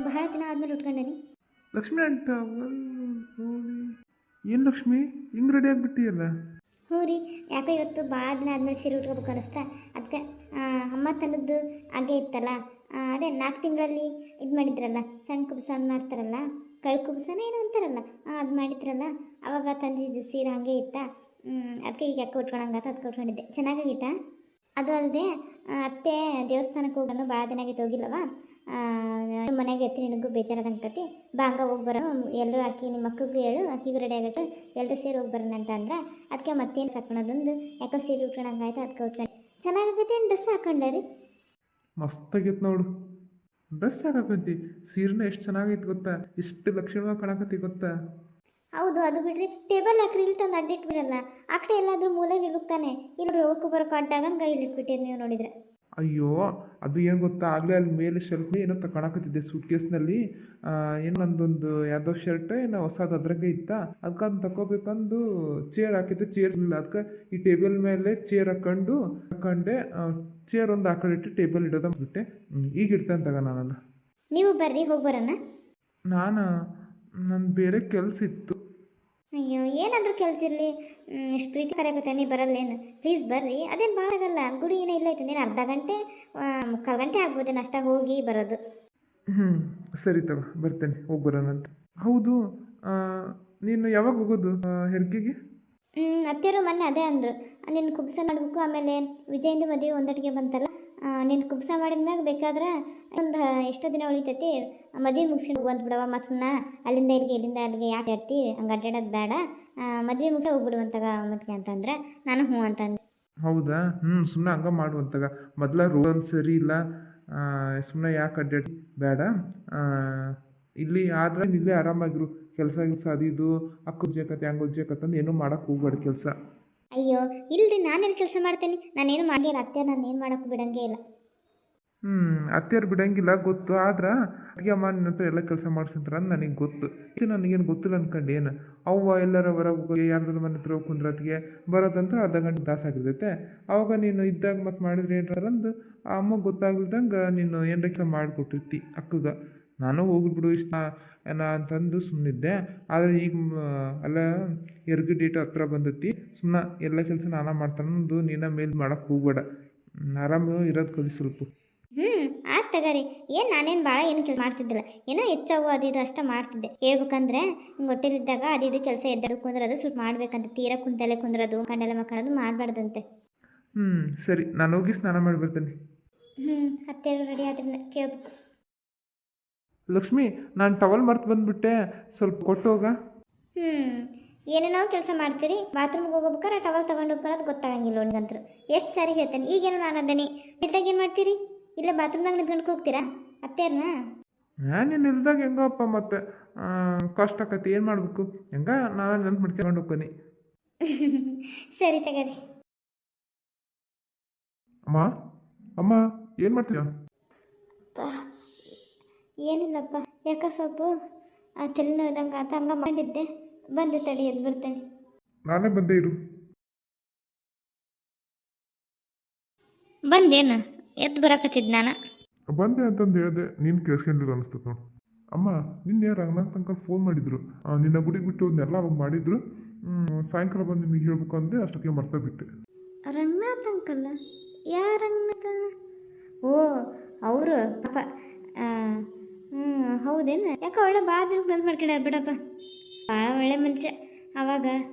ಬಹಳ ದಿನ ಆದ್ಮೇಲೆ ಉಟ್ಕೊಂಡೇನಿ. ಲಕ್ಷ್ಮಿ ಅಂತ ಏನು ಲಕ್ಷ್ಮಿ ಹಿಂಗೆ ರೆಡಿ ಆಗಿಬಿಟ್ಟಿಯಲ್ಲ. ಹ್ಞೂ ರೀ, ಯಾಕೋ ಇವತ್ತು ಭಾಳ ದಿನ ಆದ್ಮೇಲೆ ಸೀರೆ ಉಟ್ಕೋಬೇಕು ಅನಿಸ್ತಾ. ಅದಕ್ಕೆ ಅಮ್ಮ ತಂದದ್ದು ಹಾಗೆ ಇತ್ತಲ್ಲ. ಅದೇ 4 ತಿಂಗಳಲ್ಲಿ ಇದು ಮಾಡಿದ್ರಲ್ಲ, ಸಣ್ಣ ಕುಬ್ಸ ಮಾಡ್ತಾರಲ್ಲ, ಕಳ್ ಕುಬ್ಸನ ಏನೋ ಅಂತಾರಲ್ಲ, ಅದು ಮಾಡಿದ್ರಲ್ಲ, ಅವಾಗ ತಂದಿದ್ದು ಸೀರೆ ಹಾಗೆ ಇತ್ತಾ. ಅದಕ್ಕೆ ಈಗ ಯಾಕೆ ಉಟ್ಕೊಳಂಗಾತ ಅದಕ್ಕೆ ಉಟ್ಕೊಂಡಿದ್ದೆ. ಚೆನ್ನಾಗಾಗಿತ್ತಾ? ಅದು ಅಲ್ಲದೆ ಅತ್ತೆ ದೇವಸ್ಥಾನಕ್ಕೆ ಹೋಗೋಣ ಭಾಳ ದಿನ ಆಗಿತ್ತು ಹೋಗಿಲ್ಲವಾ. ಮನೆಗೆ ಎತ್ತಿ ನಿನಗೂ ಬೇಜಾರಾದಂಕತಿ, ಬಾ ಹಂಗ ಹೋಗಿ ಬರೋ, ಎಲ್ಲರೂ ಹಾಕಿ ನಿಮ್ಮ ಮಕ್ಕಳಿಗೂ ಹೇಳು ಅಕ್ಕಿಗೂ ರೆಡಿ ಆಗತ್ತೆ, ಎಲ್ಲರೂ ಸೇರಿ ಹೋಗಿ ಬರೋಣ ಅಂತ ಅಂದ್ರೆ. ಅದಕ್ಕೆ ಮತ್ತೇನು ಸಾಕೋಣದೊಂದು ಯಾಕೋ ಸೀರೆ ಉಟ್ಕೊಳಂಗಾಯ್ತು ಅದಕ್ಕೆ ಉಟ್ಕೊಂಡು. ಚೆನ್ನಾಗತ್ತೆ. ಏನು ಡ್ರೆಸ್ ಹಾಕೊಂಡೆ ರೀ? ಮಸ್ತಾಗೈತೆ ನೋಡು ಡ್ರೆಸ್ ಹಾಕಂತಿ. ಸೀರೆನ ಎಷ್ಟು ಚೆನ್ನಾಗೈತೆ ಗೊತ್ತಾ, ಎಷ್ಟು ಲಕ್ಷಣವಾಗಿ ಕಾಣಕತ್ತಿ ಗೊತ್ತಾ. ಹೌದು, ಅದು ಬಿಡ್ರಿ, ಟೇಬಲ್ ಹಾಕ್ರಿ, ಇಲ್ಲಿ ತಂದು ಅಡ್ಡಿಟ್ಬಿಡಲ್ಲ. ಆ ಕಡೆ ಎಲ್ಲಾದರೂ ಮೂಲೆಗೆ ಇಡ್ಬೇಕು ತಾನೆ. ಇಲ್ಲಿ ಹೋಗಕ್ಕೆ ಬರೋಕೆ ಅಡ್ಡಾಗಂಗೆ ಇಲ್ಲಿ ಇಟ್ಬಿಟ್ಟಿರಿ ನೀವು ನೋಡಿದ್ರೆ. ಅಯ್ಯೋ ಅದು ಏನು ಗೊತ್ತಾ, ಆಗಲೇ ಅಲ್ಲಿ ಮೇಲೆ ಶೆಲ್ಫ್ ಏನೋ ತಗೊಳಕತ್ತಿದ್ದೆ ಸೂಟ್ ಕೇಸ್ನಲ್ಲಿ. ಏನು ನಂದೊಂದು ಯಾವುದೋ ಶರ್ಟ್ ಏನೋ ಹೊಸದು ಅದ್ರಾಗೆ ಇತ್ತ, ಅದಕ್ಕೆ ಅದನ್ನ ತಗೋಬೇಕಂದು ಚೇರ್ ಹಾಕಿದ್ದೆ. ಚೇರ್ಸ್ ಇಲ್ಲ, ಅದಕ್ಕೆ ಈ ಟೇಬಲ್ ಮೇಲೆ ಚೇರ್ ಹಾಕೊಂಡೆ. ಚೇರ್ ಒಂದು ಆ ಕಡೆ ಇಟ್ಟು ಟೇಬಲ್ ಇಡೋದ ಬಿಟ್ಟೆ. ಈಗ ಇಡ್ತೇನೆ ತಗ ನಾನಲ್ಲ. ನೀವು ಬರ್ರಿ, ಹೋಗಿ ಬರೋಣ. ನನ್ನ ಬೇರೆ ಕೆಲಸ ಇತ್ತು. ಅಯ್ಯೋ, ಏನಾದರೂ ಕೆಲಸ ಇರಲಿ, ಎಷ್ಟು ಪ್ರೀತಿ ಕರೆಯಕತ್ತೆ, ನೀ ಬರಲ್ಲೇನು? ಪ್ಲೀಸ್ ಬರ್ರಿ, ಅದೇನು ಭಾಳ ಆಗಲ್ಲ. ಗುಡಿ ಏನೋ ಇಲ್ಲ ಐತೆ, ಅರ್ಧ ಗಂಟೆ ಮುಕ್ಕಾಲು ಗಂಟೆ ಆಗ್ಬೋದೇನು ಅಷ್ಟ ಹೋಗಿ ಬರೋದು. ಹ್ಞೂ ಸರಿ ತಗೋ, ಬರ್ತೇನೆ, ಹೋಗಿ ಬರೋಣಂತ. ಹೌದು, ನೀನು ಯಾವಾಗ ಹೋಗೋದು ಹೆರ್ಗೆಗೆ? ಅತ್ತೆಯವರು ಮೊನ್ನೆ ಅದೇ ಅಂದರು, ನಿನ್ನ ಕುಬ್ಸ ಮಾಡಬೇಕು, ಆಮೇಲೆ ವಿಜಯಿಂದ ಮದುವೆ ಒಂದಟ್ಟಿಗೆ ಬಂತಲ್ಲ, ನಿನ್ನ ಕುಬ್ಸ ಮಾಡಿದ್ಮ್ಯಾಗ ಬೇಕಾದ್ರೆ ಒಂದು ಎಷ್ಟೋ ದಿನ ಉಳಿತೈತಿ, ಮದುವೆ ಮುಗಿಸ್ಕೊಂಡು ಹೋಗುವಂತ ಬಿಡವ. ಮತ್ತು ಸುಮ್ಮನೆ ಅಲ್ಲಿಂದ ಇಲ್ಲಿಗೆ ಯಾಕೆ ಇರ್ತೀವಿ, ಹಂಗೆ ಅಡ್ಡಾಡೋದು ಬೇಡ, ಮದುವೆ ಮುಗಿಸ ಹೋಗ್ಬಿಡುವಂತಾಗ ಮಟ್ಗೆ ಅಂತಂದ್ರೆ ನಾನು ಹ್ಞೂ ಅಂತಂದೆ. ಹೌದಾ, ಸುಮ್ಮನೆ ಹಂಗೆ ಮಾಡುವಂತಾಗ. ಮೊದಲ ರೋಡ್ ಸರಿ ಇಲ್ಲ, ಸುಮ್ಮನೆ ಯಾಕೆ ಅಡ್ಡಾಡಿ ಬೇಡ. ಇಲ್ಲಿ ಆದ್ರೆ ಇಲ್ಲೇ ಆರಾಮಾಗಿರು. ಕೆಲಸ ಅದು ಇದು ಅಕ್ಕ ಉಜ್ಜಕತ್ತೆ ಹಂಗೆ ಉಜ್ಜಕತ್ತಂದು ಏನೂ ಮಾಡೋಕೆ ಹೋಗ್ಬೇಡ ಕೆಲಸ. ಅಯ್ಯೋ ಇಲ್ರಿ, ನಾನೇನು ಕೆಲಸ ಮಾಡ್ತೇನೆ? ನಾನೇನು ಮಾಡಿಲ್ಲ, ಅತ್ತೆ ನಾನು ಏನು ಮಾಡೋಕ್ಕೂ ಬಿಡಂಗೇ ಇಲ್ಲ. ಅತ್ತೆಯರು ಬಿಡಂಗಿಲ್ಲ ಗೊತ್ತು, ಆದ್ರೆ ಅತ್ತಿಗೆ ಅಮ್ಮ ನಿನ್ನ ಹತ್ರ ಎಲ್ಲ ಕೆಲಸ ಮಾಡಿಸಿದ್ರ ಅಂತ ನನಗೆ ಗೊತ್ತು. ಇದು ನನಗೇನು ಗೊತ್ತಿಲ್ಲ ಅನ್ಕೊಂಡು ಏನು ಅವ್ವ ಎಲ್ಲರ ಹೊರಗೆ ಯಾರ್ದಾರ ಮನೆ ಹತ್ರ ಹೋಗಿ ಕುಂದ್ರತ್ತಿಗೆ ಬರೋದಂದ್ರೆ ಅರ್ಧ ಗಂಟೆ ದಾಸಾಗಿರ್ತೈತೆ. ಅವಾಗ ನೀನು ಇದ್ದಾಗ ಮತ್ತು ಮಾಡಿದ್ರೆ ಏನಾರಂದು ಆ ಅಮ್ಮಗೆ ಗೊತ್ತಾಗ್ಲಿದ್ದಂಗೆ ನೀನು ಏನರ ಕೆಲಸ ಮಾಡಿಕೊಟ್ಟಿರ್ತಿ ಅಕ್ಕಗೆ. ನಾನು ಹೋಗ್ಬಿಡು ಇಷ್ಟ ಏನ ಅಂತಂದು ಸುಮ್ಮನಿದ್ದೆ. ಆದರೆ ಈಗ ಅಲ್ಲ, ಹೆರಿಗೆ ಡೇಟ್ ಹತ್ರ ಬಂದೈತಿ, ಸುಮ್ಮನೆ ಎಲ್ಲ ಕೆಲಸ ನಾನೇ ಮಾಡ್ತಾನಂದು ನೀನು ಮೇಲೆ ಮಾಡೋಕ್ಕೆ ಹೋಗ್ಬೇಡ. ಆರಾಮ ಇರೋದು ಕಲಿ ಸ್ವಲ್ಪ. ಆಯ್ತು ತಗೋರಿ. ಏನು ನಾನೇನು ಭಾಳ ಏನು ಕೆಲಸ ಮಾಡ್ತಿದ್ದಿಲ್ಲ, ಏನೋ ಹೆಚ್ಚವು ಅದು ಇದು ಅಷ್ಟೇ ಮಾಡ್ತಿದ್ದೆ. ಹೇಳ್ಬೇಕಂದ್ರೆ ಹಿಂಗೆ ಹೊಟ್ಟೆಲಿದ್ದಾಗ ಅದು ಇದು ಕೆಲಸ ಎದ್ದಳು ಕುಂದ್ರದು ಸ್ವಲ್ಪ ಮಾಡ್ಬೇಕಂತ, ತೀರಾ ಕುಂತಲ್ಲೇ ಕುಂದ್ರದು ಕಂಡೆಲ್ಲ ಮಕ್ಕಳದು ಮಾಡಬಾರ್ದಂತೆ. ಸರಿ, ನಾನು ಹೋಗಿ ಸ್ನಾನ ಮಾಡಿ ಬರ್ತೇನೆ. ಹತ್ತೆರು ರೆಡಿ ಆದ್ರೆ ಕೇಳ್ಬೇಕು. ಲಕ್ಷ್ಮಿ, ನಾನು ಟವಲ್ ಮರ್ತು ಬಂದುಬಿಟ್ಟೆ, ಸ್ವಲ್ಪ ಕೊಟ್ಟು ಹೋಗ. ಏನೇನೋ ಕೆಲಸ ಮಾಡ್ತೀರಿ, ಬಾತ್ರೂಮ್ಗೆ ಹೋಗ್ಬೇಕಾರೆ ಟವಲ್ ತೊಗೊಂಡು ಹೋಗ್ಬರೋದು ಗೊತ್ತಾಗಂಗಿಲ್ಲ ಅವ್ನಿಗಂತರು. ಎಷ್ಟು ಸಾರಿ ಹೇಳ್ತೇನೆ. ಈಗೇನು ನಾನು ಅದನ್ನೇ ಇದ್ದಾಗ ಏನು ಮಾಡ್ತೀರಿ? ಇಲ್ಲ ಬಾತ್ರೂಮ್ನಾಗ ನಿಂತ್ಕೊಂಡು ಹೋಗ್ತೀರಾ ಅತ್ತೆಯರ್ನ? ನಾನು ಇಲ್ದಾಗ ಹೆಂಗಪ್ಪ ಮತ್ತೆ ಕಷ್ಟ ಆಕತಿ, ಏನು ಮಾಡಬೇಕು? ಹೆಂಗ ನಾನು ನೆನ್ಪು ಮಾಡ್ಕೊಂಡು ಹೋಗ್ತೀನಿ. ಸರಿ ತಗೋರಿ. ಅಮ್ಮ ಅಮ್ಮ ಏನು ಮಾಡ್ತೀಯ? ಏನಿಲ್ಲಪ್ಪ, ಯಾಕೆ ಸ್ವಲ್ಪ ತಲೆನೋದಂಗೆ ಆತ, ಹಂಗೆ ಮಾಡಿದ್ದೆ. ಬಂದು ತಡಿ, ಎದ್ದು ಬರ್ತೇನೆ. ನಾನೇ ಬಂದೇ ಇರು. ಬಂದೇನು? ಎದ್ದು ಬರಕತ್ತಿದ್ದು ನಾನು. ಬಂದೆ ಅಂತಂದು ಹೇಳಿದೆ, ನೀನು ಕೇಳಿಸ್ಕೊಂಡಿಲ್ಲ ಅನಿಸ್ತದೆ ನೋಡು. ಅಮ್ಮ ನಿನ್ನೆ ರಂಗನಾಥ್ ಅಂಕಲ್ ಫೋನ್ ಮಾಡಿದ್ರು, ನಿನ್ನ ಗುಡಿಗೆ ಬಿಟ್ಟು ಹೋದ್ನೆಲ್ಲ ಅವಾಗ ಮಾಡಿದ್ರು. ಸಾಯಂಕಾಲ ಬಂದು ನಿಮಗೆ ಹೇಳ್ಬೇಕು ಅಂದೆ, ಅಷ್ಟೊತ್ತಿಗೆ ಮರ್ತಾ ಬಿಟ್ಟೆ. ರಂಗನಾಥ್ ಅಂಕಲ್? ಯಾರ ರಂಗನಾಥ? ಓ ಅವರು ಪಾಪ. ಹೌದೇನು? ಯಾಕೆ ಒಳ್ಳೆ ಭಾಳ ದಿನಕ್ಕೆ ಬಂದು ಮಾಡ್ಕೊಂಡ್ಯಾರ ಬಿಡಪ್ಪ. ಭಾಳ ಒಳ್ಳೆ ಮನುಷ್ಯ. ಆವಾಗ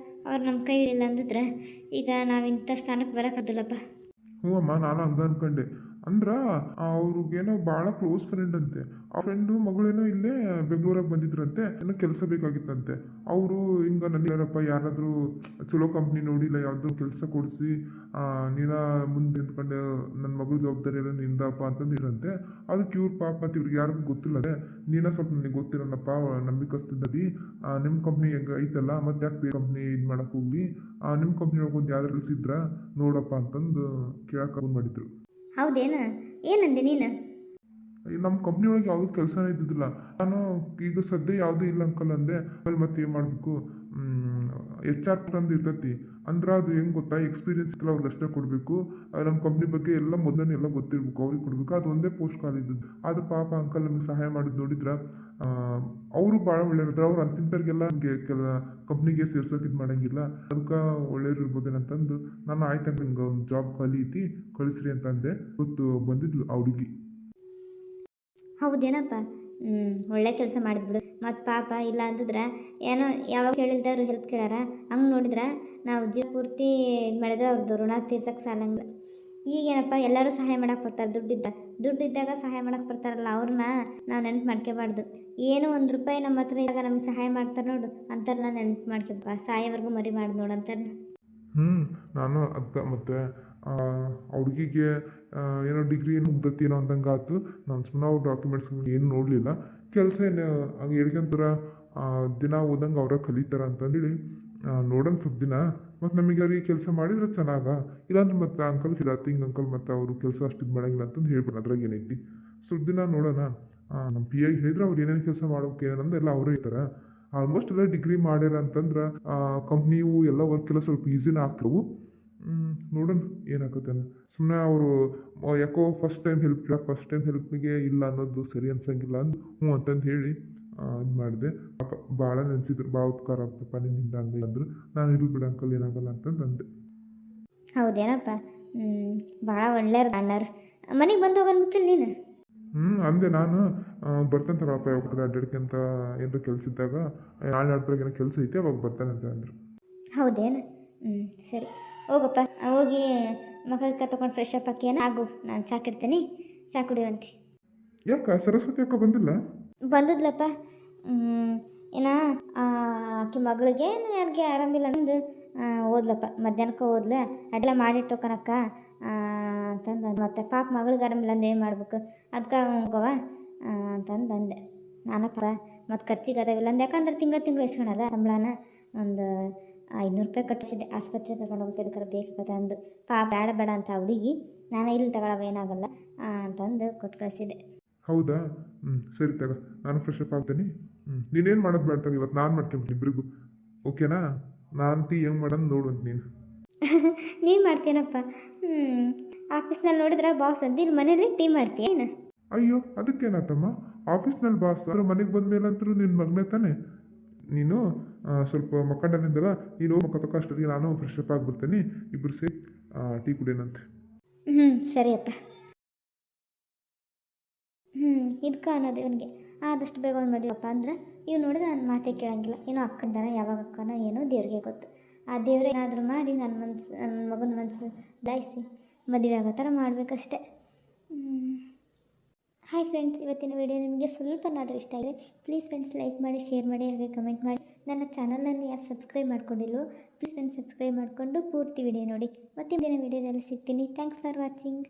ಅವ್ರು ನಮ್ಮ ಕೈ ಹಿಡಿಲ್ಲ ಅಂದಿದ್ರೆ ಈಗ ನಾವು ಇಂಥ ಸ್ಥಾನಕ್ಕೆ ಬರೋಕ್ಕಾಗಲ್ಲಪ್ಪ. ಹ್ಞೂ ಅಮ್ಮ, ನಾನು ಹಂಗೆ ಅನ್ಕೊಂಡೆ. ಅಂದ್ರೆ ಅವ್ರಿಗೇನೋ ಭಾಳ ಕ್ಲೋಸ್ ಫ್ರೆಂಡ್ ಅಂತೆ. ಆ ಫ್ರೆಂಡು ಮಗಳೇನೋ ಇಲ್ಲೇ ಬೆಂಗಳೂರಾಗ ಬಂದಿದ್ರಂತೆ, ಏನೋ ಕೆಲಸ ಬೇಕಾಗಿತ್ತಂತೆ. ಅವರು ಹಿಂಗೆ ನನಗೇನಪ್ಪ ಯಾರಾದರೂ ಚಲೋ ಕಂಪ್ನಿ ನೋಡಿಲ್ಲ, ಯಾವುದೋ ಕೆಲಸ ಕೊಡಿಸಿ ನೀನ ಮುಂದೆ ನಿಂತ್ಕೊಂಡು ನನ್ನ ಮಗಳ ಜವಾಬ್ದಾರಿ ಎಲ್ಲ ನಿಂದಪ್ಪ ಅಂತಂದು ಇರಂತೆ. ಅದಕ್ಕೆ ಇವ್ರು ಪಾಪ ಮತ್ತು ಇವ್ರಿಗೆ ಯಾರಿಗೂ ಗೊತ್ತಿಲ್ಲದೆ, ನೀನ ಸ್ವಲ್ಪ ನನಗೆ ಗೊತ್ತಿರೋಣಪ್ಪ, ನಂಬಿಕಸ್ತದಿ, ನಿಮ್ಮ ಕಂಪ್ನಿ ಹೆಂಗೆ ಐತಲ್ಲ, ಮತ್ತು ಯಾಕೆ ಬೇರೆ ಕಂಪ್ನಿ ಇದು ಮಾಡೋಕೆ ಹೋಗ್ಲಿ, ನಿಮ್ಮ ಕಂಪ್ನಿ ಒಂದು ಯಾವ್ದಾರು ಕೆಲಸ ಇದ್ರೆ ನೋಡಪ್ಪ ಅಂತಂದು ಕೇಳಕ್ಕೆ ಫೋನ್ ಮಾಡಿದ್ರು. ಹೌದೇನು? ಏನಂದೆ ನೀನು? ನಮ್ಮ ಕಂಪ್ನಿ ಒಳಗೆ ಯಾವುದೂ ಕೆಲಸನೇ ಇದ್ದಿದ್ದಿಲ್ಲ. ನಾನು ಈಗ ಸದ್ಯ ಯಾವುದೂ ಇಲ್ಲ ಅಂಕಲ್ ಅಂದೆ. ಆಮೇಲೆ ಮತ್ತೆ ಏನು ಮಾಡಬೇಕು, HR ಅಂತ ಇರ್ತೈತಿ. ಅಂದ್ರೆ ಅದು ಹೆಂಗೆ ಗೊತ್ತಾ, ಎಕ್ಸ್ಪೀರಿಯನ್ಸ್ ಇಲ್ಲ ಅವ್ರಿಗೆ ಅಷ್ಟೇ ಕೊಡಬೇಕು. ನಮ್ಮ ಕಂಪ್ನಿ ಬಗ್ಗೆ ಎಲ್ಲ ಮೊದಲನೇ ಎಲ್ಲ ಗೊತ್ತಿರ್ಬೇಕು, ಅವ್ರಿಗೆ ಕೊಡಬೇಕು. ಅದು ಒಂದೇ ಪೋಸ್ಟ್ ಖಾಲಿದ್ದು. ಅದು ಪಾಪ ಅಂಕಲ್ ನಮಗೆ ಸಹಾಯ ಮಾಡಿದ್ದು ನೋಡಿದ್ರೆ ಅವರು ಭಾಳ ಒಳ್ಳೆಯವ್ರು. ಅವ್ರು ಅಂತಿಂತವ್ರಿಗೆಲ್ಲ ನಮಗೆ ಕಂಪ್ನಿಗೆ ಸೇರ್ಸೋಕೆ ಇದು ಮಾಡಂಗಿಲ್ಲ. ಅದಕ್ಕೆ ಒಳ್ಳೆಯವ್ರು ಇರ್ಬೋದೇನಂತಂದು ನಾನು ಆಯ್ತು ಹಿಂಗೆ ಒಂದು ಜಾಬ್ ಖಾಲಿ ಐತಿ ಕಳಿಸ್ರಿ ಅಂತಂದೆ. ಗೊತ್ತು ಬಂದಿದ್ಲು ಆ ಹುಡುಗಿ. ಹೌದೇನಪ್ಪ. ಒಳ್ಳೆ ಕೆಲಸ ಮಾಡಿದ್ಬಿಡು. ಮತ್ತು ಪಾಪ ಇಲ್ಲ ಅಂದಿದ್ರೆ ಏನೋ ಯಾವಾಗ ಕೇಳಿಲ್ದವ್ರು ಹೆಲ್ಪ್ ಕೇಳಾರ. ಹಂಗೆ ನೋಡಿದ್ರೆ ನಾವು ಜೀವ ಪೂರ್ತಿ ಇದು ಮಾಡಿದ್ರೆ ಅವ್ರದ್ದು ಋಣ ತೀರ್ಸಕ್ಕೆ ಸಾಲಂಗಿಲ್ಲ. ಈಗೇನಪ್ಪ ಎಲ್ಲರೂ ಸಹಾಯ ಮಾಡಕ್ಕೆ ಬರ್ತಾರೆ. ದುಡ್ಡಿದ್ದಾಗ ಸಹಾಯ ಮಾಡಕ್ಕೆ ಬರ್ತಾರಲ್ಲ, ಅವ್ರನ್ನ ನಾವು ನೆನ್ಪು ಮಾಡ್ಕೋಬಾರ್ದು. ಏನೋ ₹1 ನಮ್ಮ ಹತ್ರ ಇದ್ದಾಗ ನಮ್ಗೆ ಸಹಾಯ ಮಾಡ್ತಾರೆ ನೋಡು, ಅಂತಾರನ್ನ ನೆನ್ಪು ಮಾಡ್ಕೊಪ್ಪ. ಸಾಯೋವರೆಗೂ ಮರಿ ಮಾಡಿ ನೋಡು ಅಂತಾರೆ. ನಾನು ಅದಕ್ಕೆ ಮತ್ತೆ ಆ ಹುಡುಗಿಗೆ ಏನೋ ಡಿಗ್ರಿ ಏನು ಮುಗ್ದತಿ ಏನೋ ಅಂದಂಗೆ ಆಯ್ತು. ನಾನು ಸುಮ್ಮನೆ ಅವ್ರ ಡಾಕ್ಯುಮೆಂಟ್ಸ್ ಏನು ನೋಡಲಿಲ್ಲ. ಕೆಲಸ ಏನು ಹಂಗೆ ಹೇಳ್ಕೊಂತಾರ, ದಿನ ಓದಂಗೆ ಅವರ ಕಲಿತಾರ ಅಂತಂದೇಳಿ ನೋಡೋಣ ಸ್ವಲ್ಪ ದಿನ. ಮತ್ತು ನಮಗೆ ಅವ್ರಿಗೆ ಕೆಲಸ ಮಾಡಿದ್ರೆ ಚೆನ್ನಾಗ, ಇಲ್ಲಾಂದ್ರೆ ಮತ್ತೆ ಅಂಕಲ್ ಕೇಳತ್ತೆ ಹಿಂಗೆ ಅಂಕಲ್ ಮತ್ತು ಅವರು ಕೆಲಸ ಅಷ್ಟು ಇದು ಮಾಡೋಂಗಿಲ್ಲ ಅಂತಂದು ಹೇಳ್ಬಿಡು. ಅದ್ರಾಗ ಏನೈತಿ, ಸ್ವಲ್ಪ ದಿನ ನೋಡೋಣ. ನಮ್ಮ ಪಿ ಐಗೆ ಹೇಳಿದ್ರೆ ಅವ್ರು ಏನೇನು ಕೆಲಸ ಮಾಡೋಕೆ ಏನಂದ್ರೆ ಎಲ್ಲ ಅವರೇ ಇರ್ತಾರೆ. ಆಲ್ಮೋಸ್ಟ್ ಎಲ್ಲ ಡಿಗ್ರಿ ಮಾಡ್ಯಾರ ಅಂತಂದ್ರೆ ಕಂಪ್ನಿಯು ಎಲ್ಲ ವರ್ಕ್ ಎಲ್ಲ ಸ್ವಲ್ಪ ಈಸಿನ ಆಗ್ತವು. ನೋಡೋಣ ಏನಾಗುತ್ತೆ ಅಂತ. ಸುಮ್ಮನೆ ಅವರು ಯಾಕೋ ಫಸ್ಟ್ ಟೈಮ್ ಹೆಲ್ಪ್ಗೆ ಇಲ್ಲ ಅನ್ನೋದು ಸರಿ ಅನ್ಸಂಗಿಲ್ಲ ಹ್ಞೂ ಅಂತಂದು ಹೇಳಿ ಇದು ಮಾಡಿದೆ. ಭಾಳ ನೆನೆಸಿದ್ರು, ಭಾಳ ಉಪಕಾರ ಆಗ್ತಪ್ಪ ನಿನ್ನಿಂದ ಹಂಗೆ ಅಂದರು. ನಾನು ಇರ್ಲಿ ಬಿಡು ಅಂಕಲ್ ಏನಾಗಲ್ಲ ಅಂತಂದು ಅಂದೆ. ಹೌದೇನಪ್ಪ. ಭಾಳ ಒಳ್ಳೆಯವ್ರು ಅಣ್ಣರು. ಮನೆಗೆ ಬಂದು ಹೋಗನ್ಬಿಟ್ಟಿಲ್ಲ ನೀನು? ಅಂದೆ ನಾನು. ಬರ್ತಾನೆ ತಗೊಳಪ್ಪ, ಯಾವಾಗ ಅಡ್ಡಾಡ್ಕೊಂತ ಏನಾರ ಕೆಲಸ ಇದ್ದಾಗ ನಾಳೆ ನಾಡ್ದಾಗ ಏನೋ ಕೆಲಸ ಐತೆ ಅವಾಗ ಬರ್ತಾನೆ ಅಂತ ಅಂದರು. ಹೌದೇನು? ಸರಿ ಹೋಗಪ್ಪ. ಹೋಗಿ ಮಕ್ಕಳ ತೊಗೊಂಡು ಫ್ರೆಶ್ ಅಪ್ ಹಾಕಿ ಆಗು. ನಾನು ಸಾಕಿಡ್ತೀನಿ, ಚಾ ಕುಡಿಯುವಂತೆ. ಯಾಕೆ ಸರಸ್ವತಿ ಅಕ್ಕ ಬಂದಿಲ್ಲ? ಬಂದದ್ಲಪ್ಪ. ಏನ ಆಕೆ ಮಗಳಿಗೆ ಯಾರಿಗೆ ಆರಾಮಿಲ್ಲ ಅಂದು ಓದ್ಲಪ್ಪ. ಮಧ್ಯಾಹ್ನಕ್ಕೆ ಓದ್ಲ, ಅಡ್ಲ ಮಾಡಿಟ್ಟೋಕನಕ್ಕ ಅಂತಂದು. ಮತ್ತೆ ಪಾಪ ಮಗಳಿಗೆ ಆರಾಮಿಲ್ಲ ಅಂದು ಏನು ಮಾಡ್ಬೇಕು, ಅದಕ್ಕೆ ಹೋಗವ ಅಂತಂದು ಅಂದೆ. ನಾನಪ್ಪ ಮತ್ತು ಖರ್ಚಿಗೆ ಅದಾವಿಲ್ಲ ಅಂದು. ಯಾಕಂದ್ರೆ ತಿಂಗಳು ಇಸ್ಕೊಳಲ್ಲ ಸಂಬಳನ. ಒಂದು ₹500 ಕಟ್ಟಿಸಿದ್ದೆ. ಆಸ್ಪತ್ರೆಗೆ ಕರ್ಕೊಂಡು ಹೋಗ್ತಿದ್ದಕ್ಕೆ ಬೇಕಾಗತ್ತೆ ಅಂದು. ಬೇಡ ಅಂತ ಹುಡುಗಿ, ನಾನು ಇಲ್ಲಿ ತಗೊಳವ ಏನಾಗಲ್ಲ ಅಂತಂದು ಕೊಟ್ಟು ಕಳಿಸಿದ್ದೆ. ಹೌದಾ? ಸರಿ ತಗ, ನಾನು ಫ್ರೆಶ್ ಅಪ್ ಆಗ್ತೀನಿ. ನೀನೇನು ಮಾಡೋದು ಬೇಡ ತಗ, ಇವತ್ತು ನಾನು ಮಾಡ್ಕೊಂಬಿಡ್ತೀನಿ ಇಬ್ಬರಿಗೂ. ಓಕೆನಾ? ನಾನು ಟೀ ಹೆಂಗೆ ಮಾಡೋದು ನೋಡುವಂತ ನೀನು. ನೀನು ಮಾಡ್ತೀನಪ್ಪ. ಆಫೀಸ್ನಲ್ಲಿ ನೋಡಿದ್ರೆ ಬಾಸ್ ಅಂತ, ಇಲ್ಲಿ ಮನೇಲಿ ಟೀ ಮಾಡ್ತೀಯೇನು? ಅಯ್ಯೋ ಅದಕ್ಕೇನಾತಮ್ಮ, ಆಫೀಸ್ನಲ್ಲಿ ಬಾಸ್ ಅದ್ರ ಮನೆಗೆ ಬಂದ ಮೇಲಂತರೂ ನಿನ್ನ ಮಗನೇ ತಾನೆ. ನೀನು ಸ್ವಲ್ಪ ಮಕ್ಕಂಡನಿಂದಲ್ಲ, ನೀನು ಮಕ್ಕ ಅಷ್ಟೊತ್ತಿಗೆ ನಾನು ಫ್ರೆಶ್ ಅಪ್ ಆಗಿಬಿಡ್ತೀನಿ. ಇಬ್ಬರು ಸೇರಿ ಟೀ ಕುಡಿಯೋಣಂತೆ. ಸರಿಯಪ್ಪ. ಇದಕ್ಕೆ ಅನ್ನೋದು ಇವನಿಗೆ ಆದಷ್ಟು ಬೇಗ ಒಂದು ಮದುವೆಪ್ಪ ಅಂದ್ರೆ ಇವ್ ನೋಡಿದ್ರೆ ನನ್ನ ಮಾತೇ ಕೇಳಂಗಿಲ್ಲ. ಏನೋ ಅಕ್ಕಂದನ, ಯಾವಾಗ ಅಕ್ಕನೋ ಏನೋ ದೇವ್ರಿಗೆ ಗೊತ್ತು. ಆ ದೇವ್ರೆ ಏನಾದರೂ ಮಾಡಿ ನನ್ನ ಮಗನ ಮನಸ್ಸು ದಾಯಿಸಿ ಮದುವೆ ಆಗೋ ಥರ ಮಾಡಬೇಕಷ್ಟೆ. ಹಾಯ್ ಫ್ರೆಂಡ್ಸ್, ಇವತ್ತಿನ ವಿಡಿಯೋ ನಿಮಗೆ ಸ್ವಲ್ಪನಾದರೂ ಇಷ್ಟ ಆಗಿದೆ ಪ್ಲೀಸ್ ಫ್ರೆಂಡ್ಸ್ ಲೈಕ್ ಮಾಡಿ, ಶೇರ್ ಮಾಡಿ, ಹಾಗೆ ಕಮೆಂಟ್ ಮಾಡಿ. ನನ್ನ ಚಾನಲನ್ನು ಯಾರು ಸಬ್ಸ್ಕ್ರೈಬ್ ಮಾಡ್ಕೊಂಡಿಲ್ಲೋ ಪ್ಲೀಸ್ ಫ್ರೆಂಡ್ಸ್ ಸಬ್ಸ್ಕ್ರೈಬ್ ಮಾಡಿಕೊಂಡು ಪೂರ್ತಿ ವಿಡಿಯೋ ನೋಡಿ. ಮತ್ತೆ ಮುಂದಿನ ವಿಡಿಯೋದಲ್ಲಿ ಸಿಗ್ತೀನಿ. Thanks for watching.